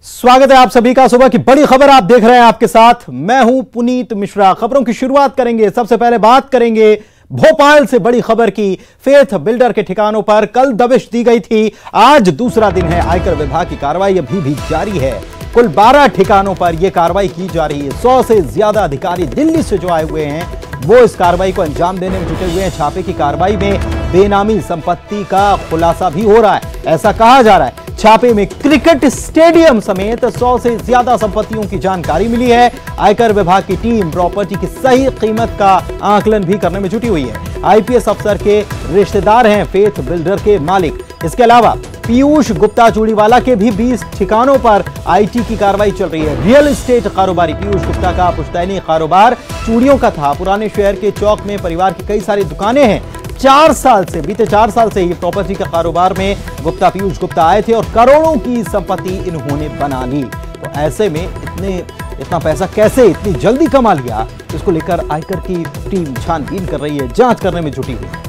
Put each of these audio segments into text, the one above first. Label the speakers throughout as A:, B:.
A: स्वागत है आप सभी का। सुबह की बड़ी खबर आप देख रहे हैं, आपके साथ मैं हूं पुनीत मिश्रा। खबरों की शुरुआत करेंगे, सबसे पहले बात करेंगे भोपाल से बड़ी खबर की। फेथ बिल्डर के ठिकानों पर कल दबिश दी गई थी, आज दूसरा दिन है। आयकर विभाग की कार्रवाई अभी भी जारी है। कुल 12 ठिकानों पर यह कार्रवाई की जा रही है। 100 से ज्यादा अधिकारी दिल्ली से जो आए हुए हैं वो इस कार्रवाई को अंजाम देने में जुटे हुए हैं। छापे की कार्रवाई में बेनामी संपत्ति का खुलासा भी हो रहा है। ऐसा कहा जा रहा है छापे में क्रिकेट स्टेडियम समेत 100 से ज्यादा संपत्तियों की जानकारी मिली है। आयकर विभाग की टीम प्रॉपर्टी की सही कीमत का आकलन भी करने में जुटी हुई है। आईपीएस अफसर के रिश्तेदार हैं फेथ बिल्डर के मालिक। इसके अलावा पीयूष गुप्ता चूड़ीवाला के भी 20 ठिकानों पर आईटी की कार्रवाई चल रही है। रियल एस्टेट कारोबारी पीयूष गुप्ता का पुश्तैनी कारोबार चूड़ियों का था। पुराने शहर के चौक में परिवार की कई सारी दुकानें हैं। बीते 4 साल से ये प्रॉपर्टी के कारोबार में पीयूष गुप्ता आए थे और करोड़ों की संपत्ति इन्होंने बना ली। तो ऐसे में इतना पैसा कैसे इतनी जल्दी कमा लिया, इसको लेकर आयकर की टीम छानबीन कर रही है, जांच करने में जुटी हुई है।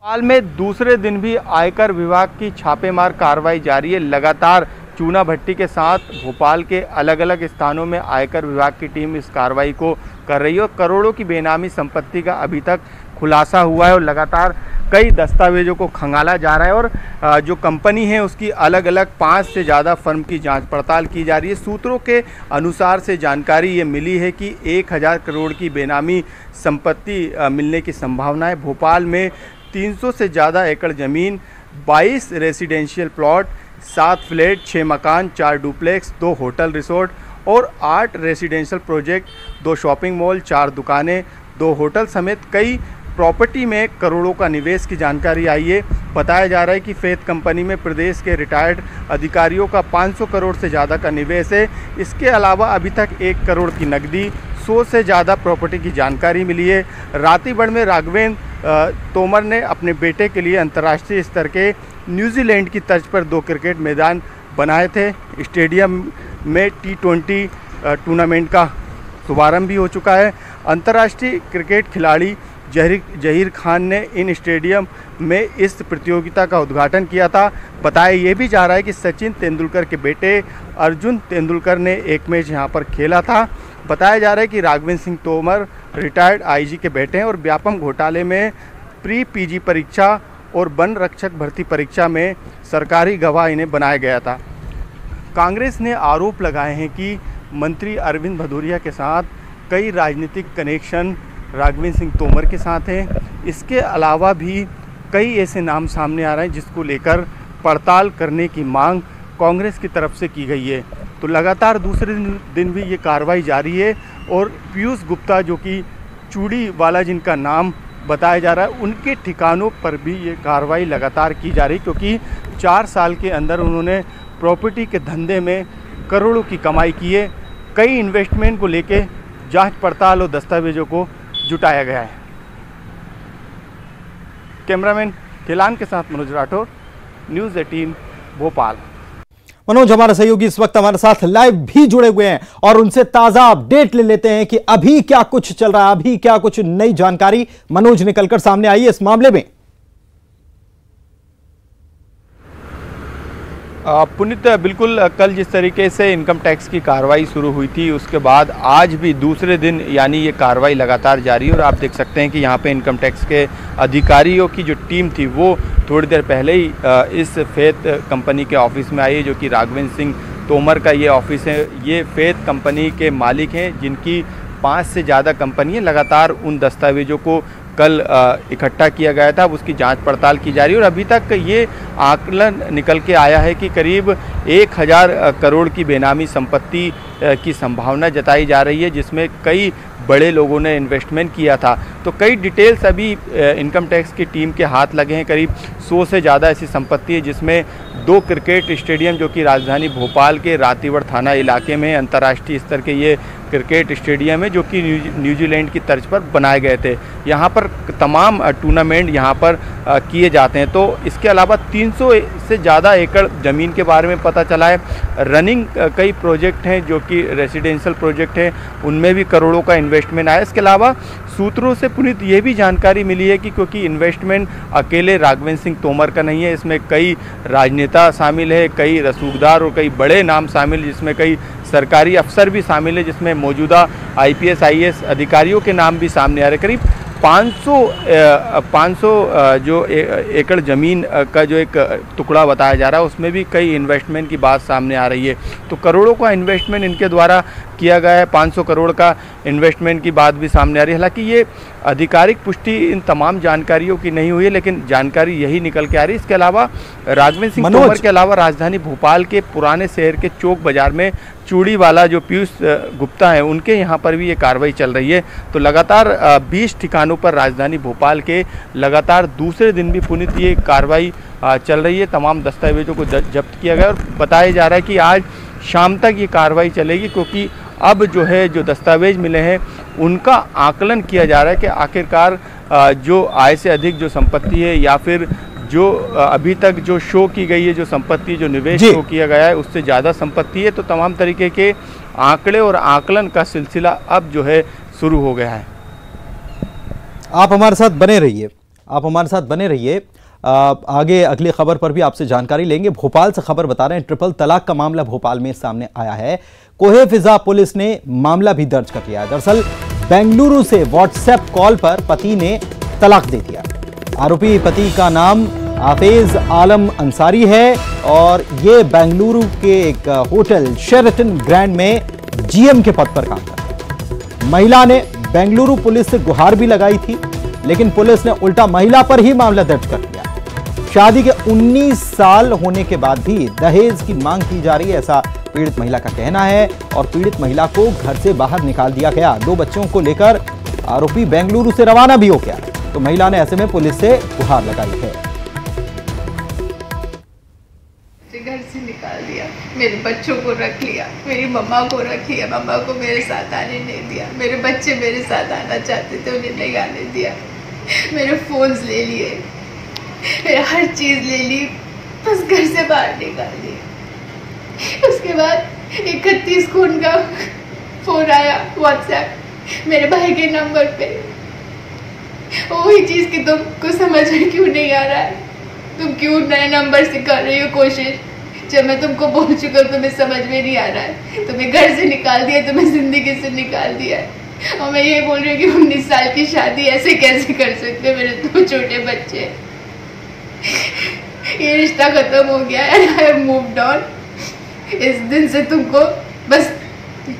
B: हाल में दूसरे दिन भी आयकर विभाग की छापेमार कार्रवाई जारी है। लगातार चूना भट्टी के साथ भोपाल के अलग अलग स्थानों में आयकर विभाग की टीम इस कार्रवाई को कर रही है और करोड़ों की बेनामी संपत्ति का अभी तक खुलासा हुआ है और लगातार कई दस्तावेजों को खंगाला जा रहा है। और जो कंपनी है उसकी अलग अलग 5 से ज़्यादा फर्म की जांच पड़ताल की जा रही है। सूत्रों के अनुसार से जानकारी ये मिली है कि 1000 करोड़ की बेनामी संपत्ति मिलने की संभावना है। भोपाल में 300 से ज़्यादा एकड़ ज़मीन, 22 रेसिडेंशियल प्लॉट, 7 फ्लैट, 6 मकान, 4 डुप्लेक्स, 2 होटल रिसोर्ट और 8 रेसिडेंशियल प्रोजेक्ट, 2 शॉपिंग मॉल, 4 दुकानें, 2 होटल समेत कई प्रॉपर्टी में करोड़ों का निवेश की जानकारी आई है। बताया जा रहा है कि फेथ कंपनी में प्रदेश के रिटायर्ड अधिकारियों का 500 करोड़ से ज़्यादा का निवेश है। इसके अलावा अभी तक 1 करोड़ की नकदी, 100 से ज़्यादा प्रॉपर्टी की जानकारी मिली है। रातीगढ़ में राघवेंद्र तोमर ने अपने बेटे के लिए अंतर्राष्ट्रीय स्तर के न्यूजीलैंड की तर्ज पर 2 क्रिकेट मैदान बनाए थे। स्टेडियम में T20 टूर्नामेंट का शुभारंभ भी हो चुका है। अंतर्राष्ट्रीय क्रिकेट खिलाड़ी जहीर खान ने इन स्टेडियम में इस प्रतियोगिता का उद्घाटन किया था। बताया ये भी जा रहा है कि सचिन तेंदुलकर के बेटे अर्जुन तेंदुलकर ने एक मैच यहाँ पर खेला था। बताया जा रहा है कि राघवेंद्र सिंह तोमर रिटायर्ड आईजी के बेटे हैं और व्यापम घोटाले में प्री पीजी परीक्षा और वन रक्षक भर्ती परीक्षा में सरकारी गवाह इन्हें बनाया गया था। कांग्रेस ने आरोप लगाए हैं कि मंत्री अरविंद भदौरिया के साथ कई राजनीतिक कनेक्शन राघवेंद्र सिंह तोमर के साथ हैं। इसके अलावा भी कई ऐसे नाम सामने आ रहे हैं जिसको लेकर पड़ताल करने की मांग कांग्रेस की तरफ से की गई है। तो लगातार दूसरे दिन भी ये कार्रवाई जारी है और पीयूष गुप्ता जो कि चूड़ी वाला जिनका नाम बताया जा रहा है, उनके ठिकानों पर भी ये कार्रवाई लगातार की जा रही, क्योंकि 4 साल के अंदर उन्होंने प्रॉपर्टी के धंधे में करोड़ों की कमाई की है। कई इन्वेस्टमेंट को लेके जांच पड़ताल और दस्तावेजों को जुटाया गया है। कैमरामैन खिलान के साथ मनोज राठौर, न्यूज़ 18 भोपाल।
A: मनोज हमारे सहयोगी इस वक्त हमारे साथ लाइव भी जुड़े हुए हैं और उनसे ताजा अपडेट ले लेते हैं कि अभी क्या कुछ चल रहा है, अभी क्या कुछ नई जानकारी मनोज निकलकर सामने आई है इस मामले में।
B: पुनीत, बिल्कुल कल जिस तरीके से इनकम टैक्स की कार्रवाई शुरू हुई थी उसके बाद आज भी दूसरे दिन यानी ये कार्रवाई लगातार जारी है। और आप देख सकते हैं कि यहाँ पे इनकम टैक्स के अधिकारियों की जो टीम थी वो थोड़ी देर पहले ही इस फेथ कंपनी के ऑफिस में आई है, जो कि राघवेंद्र सिंह तोमर का ये ऑफिस है। ये फेथ कंपनी के मालिक हैं जिनकी 5 से ज़्यादा कंपनी है। लगातार उन दस्तावेजों को कल इकट्ठा किया गया था, उसकी जांच पड़ताल की जा रही है और अभी तक ये आकलन निकल के आया है कि करीब 1000 करोड़ की बेनामी संपत्ति की संभावना जताई जा रही है, जिसमें कई बड़े लोगों ने इन्वेस्टमेंट किया था। तो कई डिटेल्स अभी इनकम टैक्स की टीम के हाथ लगे हैं। करीब 100 से ज़्यादा ऐसी संपत्ति है, जिसमें 2 क्रिकेट स्टेडियम जो कि राजधानी भोपाल के रातीगढ़ थाना इलाके में अंतर्राष्ट्रीय स्तर के ये क्रिकेट स्टेडियम है जो कि न्यूजीलैंड की तर्ज पर बनाए गए थे। यहाँ पर तमाम टूर्नामेंट यहाँ पर किए जाते हैं। तो इसके अलावा 300 से ज़्यादा एकड़ ज़मीन के बारे में पता चला है। रनिंग कई प्रोजेक्ट हैं जो कि रेसिडेंशियल प्रोजेक्ट हैं, उनमें भी करोड़ों का इन्वेस्टमेंट आया। इसके अलावा सूत्रों से पुनीत ये भी जानकारी मिली है कि क्योंकि इन्वेस्टमेंट अकेले राघवेंद्र सिंह तोमर का नहीं है, इसमें कई राजनेता शामिल है, कई रसूखदार और कई बड़े नाम शामिल, जिसमें कई सरकारी अफसर भी शामिल है, जिसमें मौजूदा IPS IAS अधिकारियों के नाम भी सामने आ रहे। करीब 500 जो एकड़ ज़मीन का जो एक टुकड़ा बताया जा रहा है उसमें भी कई इन्वेस्टमेंट की बात सामने आ रही है। तो करोड़ों का इन्वेस्टमेंट इनके द्वारा किया गया है, 500 करोड़ का इन्वेस्टमेंट की बात भी सामने आ रही है। हालांकि ये आधिकारिक पुष्टि इन तमाम जानकारियों की नहीं हुई है, लेकिन जानकारी यही निकल के आ रही है। इसके अलावा राघवेंद्र सिंह तोमर के अलावा राजधानी भोपाल के पुराने शहर के चौक बाजार में चूड़ी वाला जो पीयूष गुप्ता है, उनके यहाँ पर भी ये कार्रवाई चल रही है। तो लगातार 20 ठिकानों पर राजधानी भोपाल के लगातार दूसरे दिन भी पुनीत ये कार्रवाई चल रही है। तमाम दस्तावेजों को जब्त किया गया और बताया जा रहा है कि आज शाम तक ये कार्रवाई चलेगी, क्योंकि अब जो है जो दस्तावेज मिले हैं उनका आकलन किया जा रहा है कि आखिरकार जो आय से अधिक जो संपत्ति है या फिर जो अभी तक जो शो की गई है जो संपत्ति, जो निवेश शो किया गया है उससे ज़्यादा संपत्ति है। तो तमाम तरीके के आंकड़े और आकलन का सिलसिला अब जो है शुरू हो गया है।
A: आप हमारे साथ बने रहिए, आप हमारे साथ बने रहिए। आगे अगली खबर पर भी आपसे जानकारी लेंगे। भोपाल से खबर बता रहे हैं, ट्रिपल तलाक का मामला भोपाल में सामने आया है। कोहे फिजा पुलिस ने मामला भी दर्ज कर लिया है। दरअसल बेंगलुरु से व्हाट्सएप कॉल पर पति ने तलाक दे दिया। आरोपी पति का नाम हाफिज आलम अंसारी है और ये बेंगलुरु के एक होटल शेरेटन ग्रैंड में GM के पद पर काम करता है। महिला ने बेंगलुरु पुलिस से गुहार भी लगाई थी, लेकिन पुलिस ने उल्टा महिला पर ही मामला दर्ज कर लिया। शादी के 19 साल होने के बाद भी दहेज की मांग की जा रही है, ऐसा पीड़ित महिला का कहना है। और पीड़ित महिला को घर से बाहर निकाल दिया गया। 2 बच्चों को लेकर आरोपी बेंगलुरु से रवाना भी हो गया। तो महिला ने ऐसे में पुलिस से गुहार लगाई है।
C: घर से निकाल दिया, मेरे बच्चों को रख लिया, मेरी मम्मा को रख लिया, मम्मा को मेरे साथ आने नहीं दिया। मेरे बच्चे मेरे साथ आना चाहते थे, उन्हें नहीं आने दिया। मेरे फोन्स ले लिए, मेरा हर चीज़ ले ली, बस घर से बाहर निकाल दिया। उसके बाद 31 खून का फोन आया व्हाट्सएप मेरे भाई के नंबर पे। वही चीज़ कि तुमको समझ में क्यों नहीं आ रहा है, तुम क्यों नए नंबर से कर रही हो कोशिश, जब मैं तुमको बोल चुका हूँ तुम्हें समझ में नहीं आ रहा है। तुम्हें घर से निकाल दिया, तुम्हें जिंदगी से निकाल दिया है। और मैं ये बोल रही हूँ कि 19 साल की शादी ऐसे कैसे कर सकते, मेरे 2 छोटे बच्चे। ये रिश्ता खत्म हो गया है, आई हैव मूव्ड ऑन। इस दिन से तुमको बस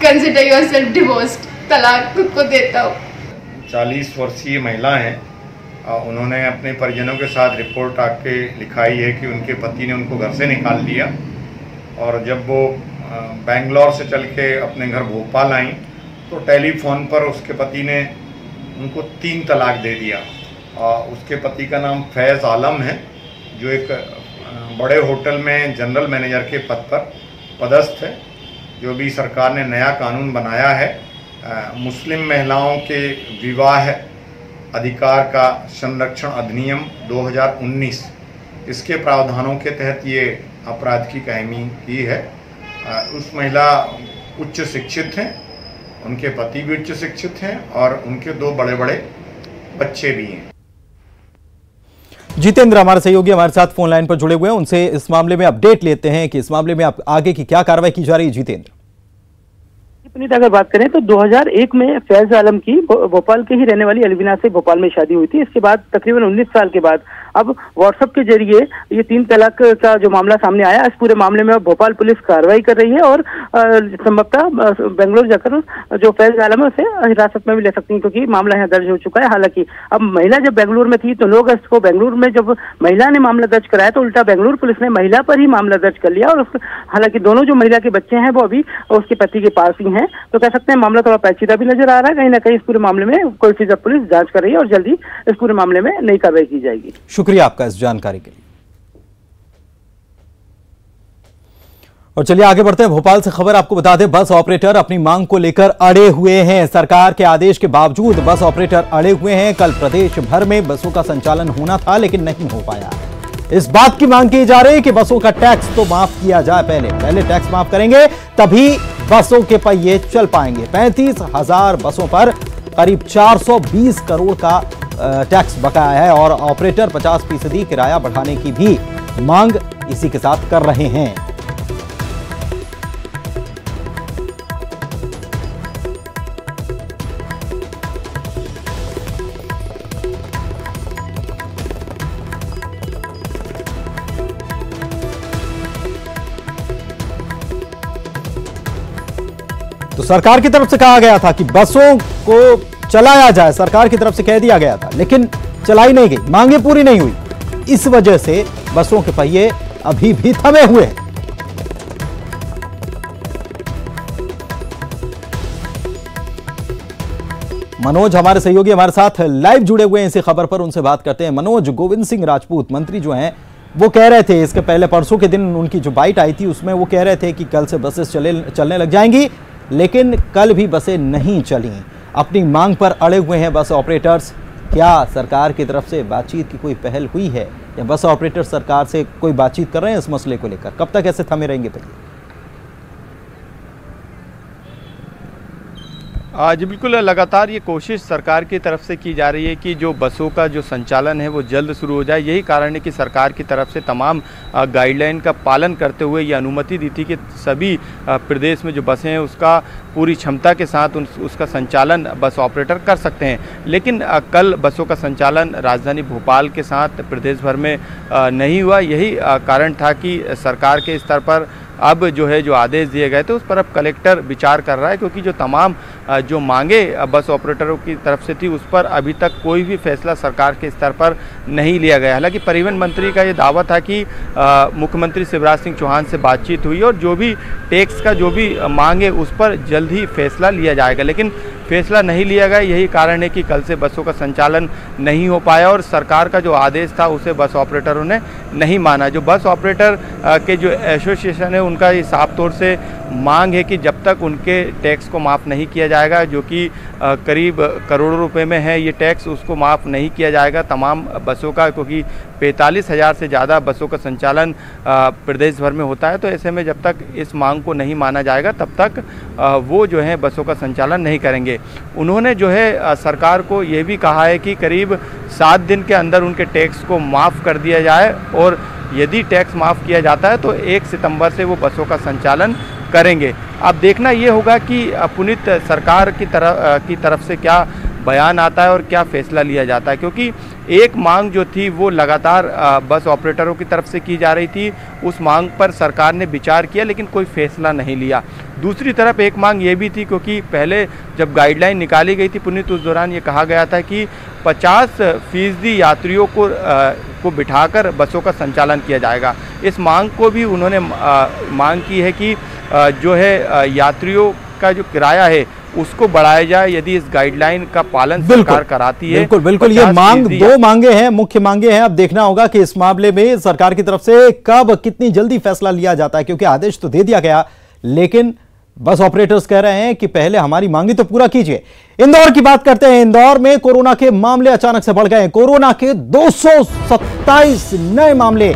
C: कंसिडर योरसेल्फ डिवोर्स्ड, तलाक तुमको देता हूँ।
D: 40 वर्षीय महिला हैं, उन्होंने अपने परिजनों के साथ रिपोर्ट आके लिखाई है कि उनके पति ने उनको घर से निकाल दिया और जब वो बेंगलोर से चल के अपने घर भोपाल आई तो टेलीफोन पर उसके पति ने उनको 3 तलाक दे दिया। उसके पति का नाम फैज़ आलम है, जो एक बड़े होटल में जनरल मैनेजर के पद पर पदस्थ है। जो भी सरकार ने नया कानून बनाया है मुस्लिम महिलाओं के विवाह अधिकार का संरक्षण अधिनियम 2019, इसके प्रावधानों के तहत ये अपराध की कायमी की है। उस महिला उच्च शिक्षित हैं, उनके पति भी उच्च शिक्षित हैं और उनके 2 बड़े-बड़े बच्चे भी हैं।
A: जितेंद्र हमारे सहयोगी हमारे साथ फोन लाइन पर जुड़े हुए हैं, उनसे इस मामले में अपडेट लेते हैं कि इस मामले में आगे की क्या कार्रवाई की जा रही है। जितेंद्र,
E: पुनीत, अगर बात करें तो 2001 में फैज आलम की भोपाल के ही रहने वाली अलविना से भोपाल में शादी हुई थी। इसके बाद तकरीबन 19 साल के बाद अब व्हाट्सएप के जरिए ये 3 तलाक का जो मामला सामने आया, इस पूरे मामले में अब भोपाल पुलिस कार्रवाई कर रही है और संभवतः बेंगलोर जाकर जो फैज आलम है उसे हिरासत में भी ले सकती है, क्योंकि मामला यहाँ दर्ज हो चुका है। हालांकि अब महिला जब बेंगलुरु में थी तो 9 अगस्त को बेंगलुरु में जब महिला ने मामला दर्ज कराया तो उल्टा बेंगलुरु पुलिस ने महिला पर ही मामला दर्ज कर लिया। और हालांकि दोनों जो महिला के बच्चे हैं वो अभी उसके पति के पास ही हैं, तो कह सकते हैं मामला थोड़ा पेचीदा भी नजर आ रहा है। कहीं ना कहीं इस पूरे मामले में कोई फिजा पुलिस जांच कर रही है और जल्दी इस पूरे मामले में नई कार्रवाई की जाएगी।
A: शुक्रिया आपका इस जानकारी के लिए। और चलिए आगे बढ़ते हैं। भोपाल से खबर आपको बता दें, बस ऑपरेटर अपनी मांग को लेकर अड़े हुए हैं। सरकार के आदेश के बावजूद बस ऑपरेटर अड़े हुए हैं। कल प्रदेश भर में बसों का संचालन होना था लेकिन नहीं हो पाया। इस बात की मांग की जा रही है कि बसों का टैक्स तो माफ किया जाए। पहले टैक्स माफ करेंगे तभी बसों के पहिए चल पाएंगे। 35,000 बसों पर करीब 420 करोड़ का टैक्स बकाया है और ऑपरेटर 50% किराया बढ़ाने की भी मांग इसी के साथ कर रहे हैं। तो सरकार की तरफ से कहा गया था कि बसों को चलाया जाए, सरकार की तरफ से कह दिया गया था, लेकिन चलाई नहीं गई, मांगे पूरी नहीं हुई। इस वजह से बसों के पहिए अभी भी थमे हुए हैं। मनोज हमारे सहयोगी हमारे साथ लाइव जुड़े हुए हैं इसी खबर पर, उनसे बात करते हैं। मनोज, गोविंद सिंह राजपूत मंत्री जो हैं वो कह रहे थे, इसके पहले परसों के दिन उनकी जो बाइट आई थी उसमें वो कह रहे थे कि कल से बसेस चलने लग जाएंगी, लेकिन कल भी बसें नहीं चली। अपनी मांग पर अड़े हुए हैं बस ऑपरेटर्स। क्या सरकार की तरफ से बातचीत की कोई पहल हुई है या बस ऑपरेटर सरकार से कोई बातचीत कर रहे हैं इस मसले को लेकर? कब तक ऐसे थमे रहेंगे पहिए?
B: जी बिल्कुल, लगातार ये कोशिश सरकार की तरफ से की जा रही है कि जो बसों का जो संचालन है वो जल्द शुरू हो जाए। यही कारण है कि सरकार की तरफ से तमाम गाइडलाइन का पालन करते हुए ये अनुमति दी थी कि सभी प्रदेश में जो बसें हैं उसका पूरी क्षमता के साथ उसका संचालन बस ऑपरेटर कर सकते हैं। लेकिन कल बसों का संचालन राजधानी भोपाल के साथ प्रदेश भर में नहीं हुआ। यही कारण था कि सरकार के स्तर पर अब जो है जो आदेश दिए गए थे उस पर अब कलेक्टर विचार कर रहा है, क्योंकि जो तमाम जो मांगे बस ऑपरेटरों की तरफ से थी उस पर अभी तक कोई भी फैसला सरकार के स्तर पर नहीं लिया गया। हालांकि परिवहन मंत्री का ये दावा था कि मुख्यमंत्री शिवराज सिंह चौहान से बातचीत हुई और जो भी टैक्स का जो भी मांग है उस पर जल्द ही फैसला लिया जाएगा, लेकिन फैसला नहीं लिया गया। यही कारण है कि कल से बसों का संचालन नहीं हो पाया और सरकार का जो आदेश था उसे बस ऑपरेटरों ने नहीं माना। जो बस ऑपरेटर के जो एसोसिएशन है उनका ये साफ तौर से मांग है कि जब तक उनके टैक्स को माफ़ नहीं किया जाएगा, जो कि करीब करोड़ों रुपए में है ये टैक्स, उसको माफ़ नहीं किया जाएगा तमाम बसों का, क्योंकि 45,000 से ज़्यादा बसों का संचालन प्रदेश भर में होता है। तो ऐसे में जब तक इस मांग को नहीं माना जाएगा तब तक वो जो है बसों का संचालन नहीं करेंगे। उन्होंने जो है सरकार को ये भी कहा है कि करीब 7 दिन के अंदर उनके टैक्स को माफ़ कर दिया जाए और यदि टैक्स माफ़ किया जाता है तो 1 सितंबर से वो बसों का संचालन करेंगे। अब देखना ये होगा कि पुनीत सरकार की तरफ से क्या बयान आता है और क्या फैसला लिया जाता है, क्योंकि एक मांग जो थी वो लगातार बस ऑपरेटरों की तरफ से की जा रही थी। उस मांग पर सरकार ने विचार किया लेकिन कोई फैसला नहीं लिया। दूसरी तरफ एक मांग ये भी थी, क्योंकि पहले जब गाइडलाइन निकाली गई थी पुनीत, उस दौरान ये कहा गया था कि 50% यात्रियों को बिठाकर बसों का संचालन किया जाएगा। इस मांग को भी उन्होंने मांग की है कि जो है यात्रियों का जो किराया है उसको बढ़ाया जाए यदि इस गाइडलाइन का पालन सरकार कराती है।
A: बिल्कुल ये मांग, 2 मांगे हैं, मुख्य मांगे हैं। अब देखना होगा कि इस मामले में सरकार की तरफ से कब कितनी जल्दी फैसला लिया जाता है, क्योंकि आदेश तो दे दिया गया लेकिन बस ऑपरेटर्स कह रहे हैं कि पहले हमारी मांगी तो पूरा कीजिए। इंदौर की बात करते हैं। इंदौर में कोरोना के मामले अचानक से बढ़ गए। कोरोना के 227 नए मामले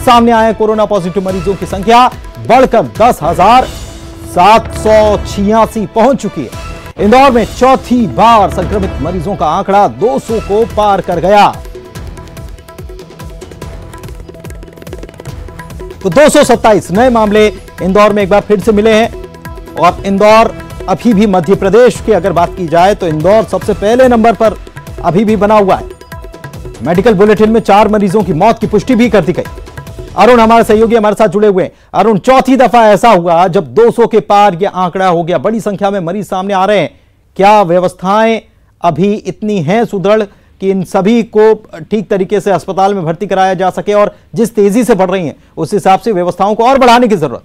A: सामने आए। कोरोना पॉजिटिव मरीजों की संख्या बढ़कर 10,786 पहुंच चुकी है। इंदौर में चौथी बार संक्रमित मरीजों का आंकड़ा 200 को पार कर गया। तो 227 नए मामले इंदौर में एक बार फिर से मिले हैं और इंदौर अभी भी मध्य प्रदेश की अगर बात की जाए तो इंदौर सबसे पहले नंबर पर अभी भी बना हुआ है। मेडिकल बुलेटिन में 4 मरीजों की मौत की पुष्टि भी कर दी गई। अरुण हमारे सहयोगी हमारे साथ जुड़े हुए हैं। अरुण, चौथी दफा ऐसा हुआ जब 200 के पार यह आंकड़ा हो गया। बड़ी संख्या में मरीज सामने आ रहे हैं। क्या व्यवस्थाएं अभी इतनी हैं सुदृढ़ कि इन सभी को ठीक तरीके से अस्पताल में भर्ती कराया जा सके, और जिस तेजी से बढ़ रही हैं उस हिसाब से व्यवस्थाओं को और बढ़ाने की जरूरत है?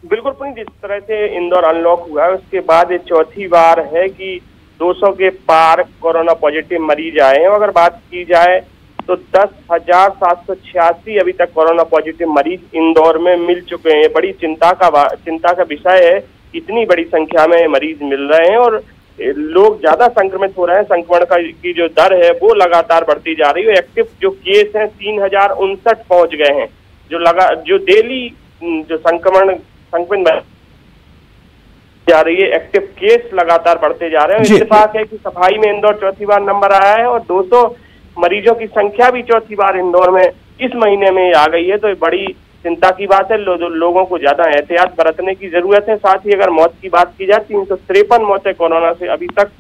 F: बिल्कुल पुनीत, जिस तरह से इंदौर अनलॉक हुआ है उसके बाद ये चौथी बार है कि 200 के पार कोरोना पॉजिटिव मरीज आए हैं। अगर बात की जाए तो 10,786 अभी तक कोरोना पॉजिटिव मरीज इंदौर में मिल चुके हैं। ये बड़ी चिंता का विषय है, इतनी बड़ी संख्या में मरीज मिल रहे हैं और लोग ज्यादा संक्रमित हो रहे हैं। संक्रमण की जो दर है वो लगातार बढ़ती जा रही है। एक्टिव जो केस हैं 3059 पहुंच गए हैं। जो डेली जो संक्रमित जा रही है, एक्टिव केस लगातार बढ़ते जा रहे हैं। इत्तेफाक है कि सफाई में इंदौर चौथी बार नंबर आया है और 200 मरीजों की संख्या भी चौथी बार इंदौर में इस महीने में आ गई है। तो ये बड़ी चिंता की बात है। लोगों को ज्यादा एहतियात बरतने की जरूरत है। साथ ही अगर मौत की बात की जाए 353 मौतें कोरोना से अभी तक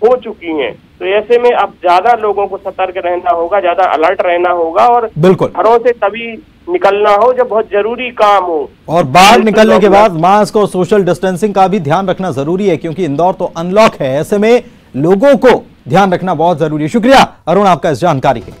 F: हो चुकी हैं। तो ऐसे में अब ज्यादा लोगों को सतर्क रहना होगा, ज्यादा अलर्ट रहना होगा और
A: बिल्कुल
F: घरों से तभी निकलना हो जब बहुत जरूरी काम हो।
A: और बाहर निकलने के बाद मास्क और सोशल डिस्टेंसिंग का भी ध्यान रखना जरूरी है, क्योंकि इंदौर तो अनलॉक है। ऐसे में लोगों को ध्यान रखना बहुत जरूरी है। शुक्रिया अरुण आपका इस जानकारी के लिए।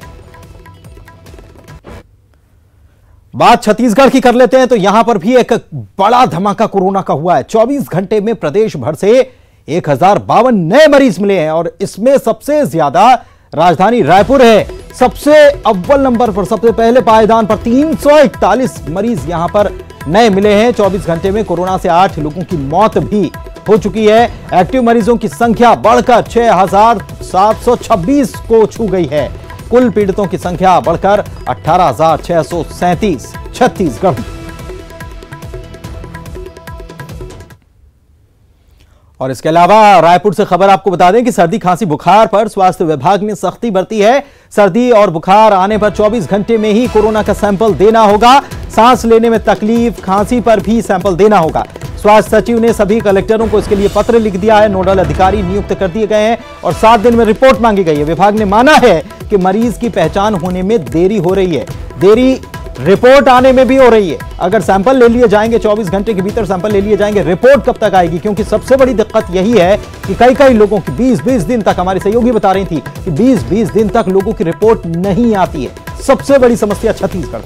A: बात छत्तीसगढ़ की कर लेते हैं, तो यहां पर भी एक बड़ा धमाका कोरोना का हुआ है। 24 घंटे में प्रदेश भर से 1052 नए मरीज मिले हैं और इसमें सबसे ज्यादा राजधानी रायपुर है। सबसे अव्वल नंबर पर, सबसे पहले पायदान पर 341 मरीज यहां पर नए मिले हैं। 24 घंटे में कोरोना से 8 लोगों की मौत भी हो चुकी है। एक्टिव मरीजों की संख्या बढ़कर 6726 को छू गई है। कुल पीड़ितों की संख्या बढ़कर 18,637 छत्तीसगढ़। और इसके अलावा रायपुर से खबर आपको बता दें कि सर्दी खांसी बुखार पर स्वास्थ्य विभाग ने सख्ती बरती है। सर्दी और बुखार आने पर 24 घंटे में ही कोरोना का सैंपल देना होगा। सांस लेने में तकलीफ, खांसी पर भी सैंपल देना होगा। स्वास्थ्य सचिव ने सभी कलेक्टरों को इसके लिए पत्र लिख दिया है। नोडल अधिकारी नियुक्त कर दिए गए हैं और 7 दिन में रिपोर्ट मांगी गई है। विभाग ने माना है कि मरीज की पहचान होने में देरी हो रही है, देरी रिपोर्ट आने में भी हो रही है। अगर सैंपल ले लिए जाएंगे, 24 घंटे के भीतर सैंपल ले लिए जाएंगे, रिपोर्ट कब तक आएगी? क्योंकि सबसे बड़ी दिक्कत यही है कि कई लोगों की 20-20 दिन तक, हमारी सहयोगी बता रही थी कि 20-20 दिन तक लोगों की रिपोर्ट नहीं आती है। सबसे बड़ी समस्या छत्तीसगढ़।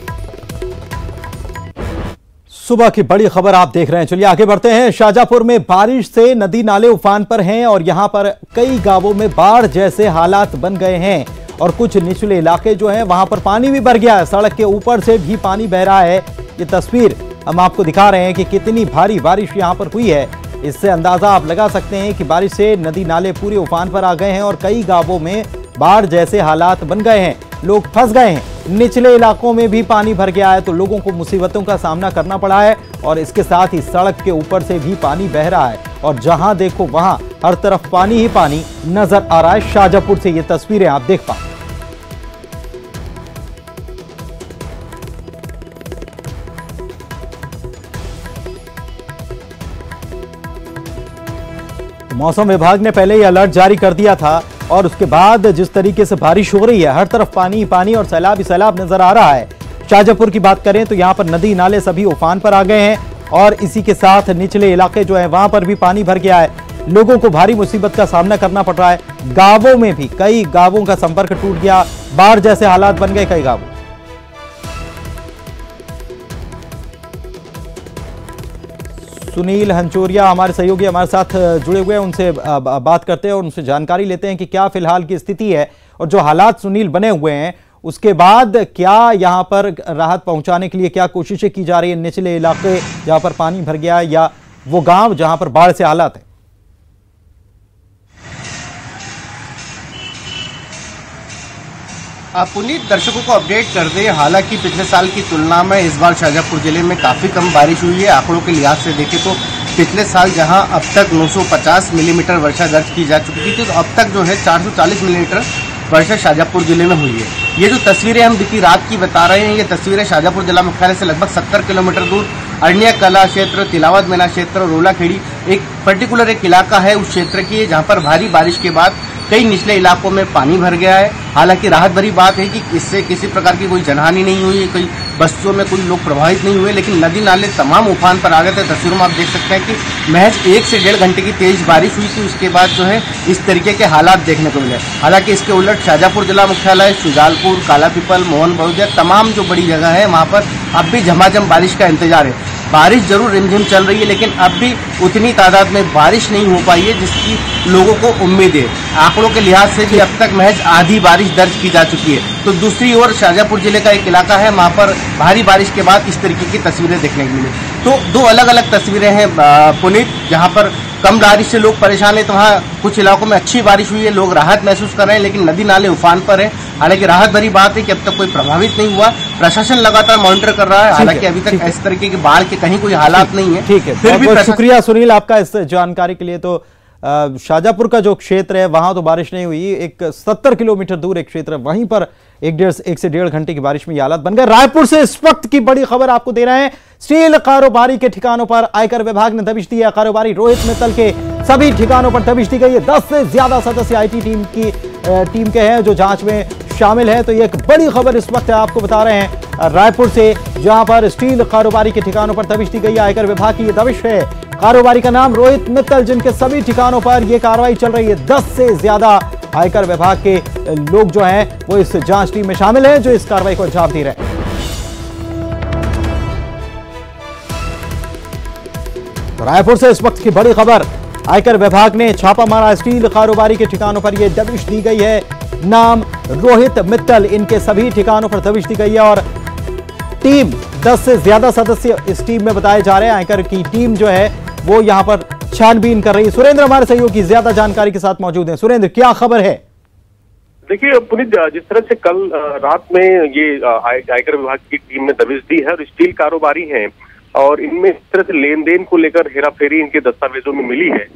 A: सुबह की बड़ी खबर आप देख रहे हैं। चलिए आगे बढ़ते हैं। शाजापुर में बारिश से नदी नाले उफान पर हैं और यहां पर कई गांवों में बाढ़ जैसे हालात बन गए हैं और कुछ निचले इलाके जो हैं वहां पर पानी भी भर गया है। सड़क के ऊपर से भी पानी बह रहा है। ये तस्वीर हम आपको दिखा रहे हैं कि कितनी भारी बारिश यहां पर हुई है। इससे अंदाजा आप लगा सकते हैं कि बारिश से नदी नाले पूरे उफान पर आ गए हैं और कई गांवों में बाढ़ जैसे हालात बन गए हैं। लोग फंस गए हैं। निचले इलाकों में भी पानी भर गया है तो लोगों को मुसीबतों का सामना करना पड़ा है और इसके साथ ही सड़क के ऊपर से भी पानी बह रहा है और जहां देखो वहां हर तरफ पानी ही पानी नजर आ रहा है। शाजापुर से ये तस्वीरें आप देख पाए। मौसम विभाग ने पहले ही अलर्ट जारी कर दिया था और उसके बाद जिस तरीके से बारिश हो रही है, हर तरफ पानी ही पानी और सैलाब ही सैलाब नजर आ रहा है। शाजापुर की बात करें तो यहां पर नदी नाले सभी उफान पर आ गए हैं और इसी के साथ निचले इलाके जो है वहां पर भी पानी भर गया है। लोगों को भारी मुसीबत का सामना करना पड़ रहा है। गांवों में भी कई गांवों का संपर्क टूट गया, बाढ़ जैसे हालात बन गए कई गांवों। सुनील हंचोरिया हमारे सहयोगी हमारे साथ जुड़े हुए हैं, उनसे बात करते हैं और उनसे जानकारी लेते हैं कि क्या फिलहाल की स्थिति है और जो हालात सुनील बने हुए हैं उसके बाद क्या यहां पर राहत पहुंचाने के लिए क्या कोशिशें की जा रही है। निचले इलाके जहां पर पानी भर गया है या वो गांव जहां पर बाढ़ से हालात है।
G: पुनीत, दर्शकों को अपडेट कर दें, हालांकि पिछले साल की तुलना में इस बार शाजापुर जिले में काफ़ी कम बारिश हुई है। आंकड़ों के लिहाज से देखें तो पिछले साल जहां अब तक 950 मिलीमीटर वर्षा दर्ज की जा चुकी थी, तो अब तक जो है 440 मिलीमीटर वर्षा शाजापुर जिले में हुई है। ये जो तस्वीरें हम बीती रात की बता रहे हैं, ये तस्वीरें शाजापुर जिला मुख्यालय से लगभग 70 किलोमीटर दूर अरनिया कला क्षेत्र, तिलावत मेला क्षेत्र और रोलाखेड़ी एक पर्टिकुलर एक इलाका है उस क्षेत्र की, जहाँ पर भारी बारिश के बाद कई निचले इलाकों में पानी भर गया है। हालांकि राहत भरी बात है कि इससे किसी प्रकार की कोई जनहानि नहीं हुई, कोई बस्तियों में कोई लोग प्रभावित नहीं हुए, लेकिन नदी नाले तमाम उफान पर आ गए थे। तस्वीरों में आप देख सकते हैं कि महज 1 से 1.5 घंटे की तेज बारिश हुई थी, उसके बाद जो है इस तरीके के हालात देखने को मिले। हालांकि इसके उलट शाजापुर जिला मुख्यालय, शुजालपुर, कालापीपल, मोहन बड़ौदिया तमाम जो बड़ी जगह है वहाँ पर अब भी झमाझम बारिश का इंतजार है। बारिश जरूर रिमझिम चल रही है, लेकिन अब भी उतनी तादाद में बारिश नहीं हो पाई है जिसकी लोगों को उम्मीद है। आंकड़ों के लिहाज से भी अब तक महज आधी बारिश दर्ज की जा चुकी है। तो दूसरी ओर शाहजहाँपुर जिले का एक इलाका है, वहाँ पर भारी बारिश के बाद इस तरीके की तस्वीरें देखने को मिली। तो दो अलग अलग तस्वीरें हैं पुनीत, जहाँ पर कम बारिश से लोग परेशान हैं, तो वहाँ कुछ इलाकों में अच्छी बारिश हुई है, लोग राहत महसूस कर रहे हैं, लेकिन नदी नाले उफान पर है। हालांकि राहत भरी बात है कि अब तक कोई प्रभावित नहीं हुआ, प्रशासन लगातार मॉनिटर कर रहा है। हालांकि अभी तक इस तरीके की बाढ़ के कहीं कोई हालात नहीं है।
A: ठीक है, फिर भी शुक्रिया सुनील आपका इस जानकारी के लिए। तो शाहजहाँपुर का जो क्षेत्र है वहां तो बारिश नहीं हुई, एक 70 किलोमीटर दूर एक क्षेत्र है, वहीं पर एक से डेढ़ घंटे की बारिश में ये हालात बन गए। रायपुर से इस वक्त की बड़ी खबर आपको दे रहे हैं। स्टील कारोबारी के ठिकानों पर आयकर विभाग ने दबिश दी है। कारोबारी रोहित मित्तल के सभी ठिकानों पर दबिश दी गई है। 10 से ज्यादा सदस्य आईटी टीम के हैं जो जांच में शामिल है। तो ये एक बड़ी खबर इस वक्त आपको बता रहे हैं रायपुर से, जहां पर स्टील कारोबारी के ठिकानों पर दबिश दी गई है। आयकर विभाग की ये दबिश है। कारोबारी का नाम रोहित मित्तल, जिनके सभी ठिकानों पर यह कार्रवाई चल रही है। 10 से ज्यादा आयकर विभाग के लोग जो हैं वो इस जांच टीम में शामिल हैं जो इस कार्रवाई को अंजाम दे रहे हैं। रायपुर से इस वक्त की बड़ी खबर, आयकर विभाग ने छापा मारा। स्टील कारोबारी के ठिकानों पर यह दबिश दी गई है। नाम रोहित मित्तल, इनके सभी ठिकानों पर दबिश दी गई है। और टीम 10 से ज्यादा सदस्य इस टीम में बताए जा रहे हैं। आयकर की टीम जो है वो यहां पर छानबीन कर रही है। सुरेंद्र हमारे सहयोगी ज्यादा जानकारी के साथ मौजूद हैं। सुरेंद्र, क्या खबर है?
H: देखिए पुनीत, जिस तरह से कल रात में ये आयकर विभाग की टीम ने दबिश दी है और स्टील कारोबारी हैं और इनमें इस तरह से लेन देन को लेकर हेराफेरी इनके दस्तावेजों में मिली है,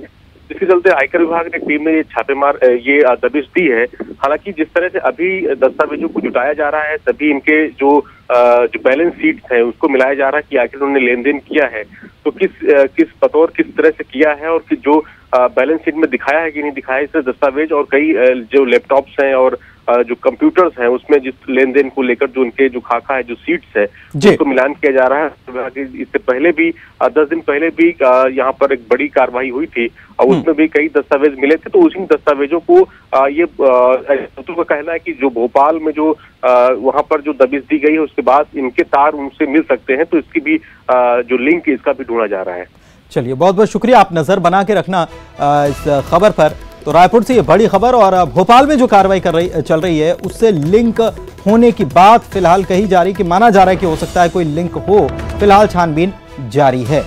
H: इसके चलते आयकर विभाग ने टीम ने ये छापेमार ये दबिश दी है। हालांकि जिस तरह से अभी दस्तावेजों को जुटाया जा रहा है, सभी इनके जो बैलेंस शीट्स है उसको मिलाया जा रहा है कि आखिर उन्होंने लेन देन किया है तो किस बतौर किस तरह से किया है, और जो बैलेंस शीट में दिखाया है कि नहीं दिखाया है, इससे दस्तावेज और कई जो लैपटॉप्स हैं और जो कंप्यूटर्स हैं उसमें जिस लेन देन को लेकर जो उनके जो खाका है, जो सीट्स है, उसको मिलान किया जा रहा है। इससे पहले भी 10 दिन पहले भी यहाँ पर एक बड़ी कार्रवाई हुई थी और उसमें भी कई दस्तावेज मिले थे। तो उसी दस्तावेजों को ये का कहना है कि जो भोपाल में जो वहां पर जो दबिश दी गई है उसके बाद इनके तार उनसे मिल सकते हैं, तो इसकी भी जो लिंक इसका भी ढूंढा जा रहा है।
A: चलिए, बहुत बहुत शुक्रिया, आप नजर बना के रखना इस खबर पर। तो रायपुर से ये बड़ी खबर, और भोपाल में जो कार्रवाई चल रही है उससे लिंक होने की बात फिलहाल कही जा रही कि माना जा रहा है कि हो सकता है कोई लिंक हो। फिलहाल छानबीन जारी है।